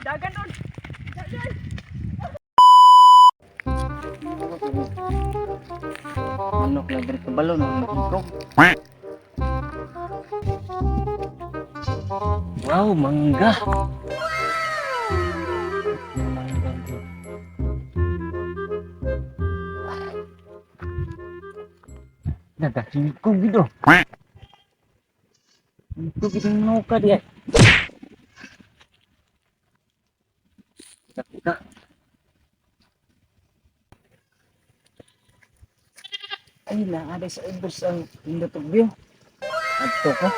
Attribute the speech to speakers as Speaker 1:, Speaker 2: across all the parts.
Speaker 1: Dagan ron. Dagan.
Speaker 2: Manok na diri sa balon ang ikrog. Wow, mangga. Nagkakingit ko gitu. Itu kita nuka dia. Kita. Ay lang, ada sa ibos ang indotog view. Adto ko.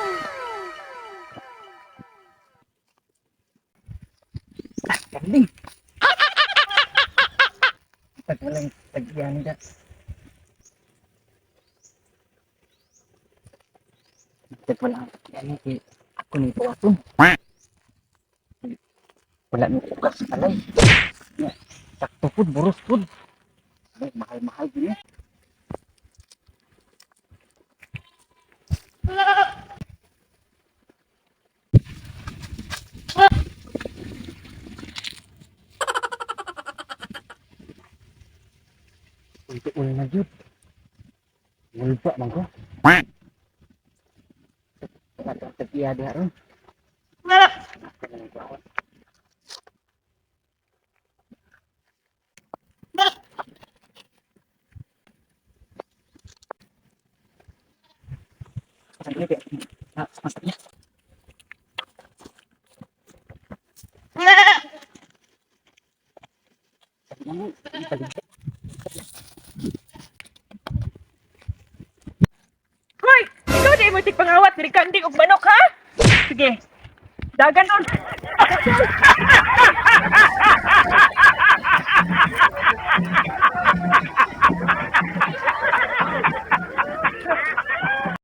Speaker 2: Karding. Tagalang tagyan ka. Ito pala. Yan eh. Ako nito ato. Wala nang bukas sa kalay. Sakto po, boros po. Mahal-mahal din eh. Untuk ulang lanjut. Lupa bang ko. Ada tepi ada ron. Ini deh. Nah, masaknya.
Speaker 1: Hoy, ikaw di mo tig pangawat diri kandi og manok ha? Sige. Dagan ron.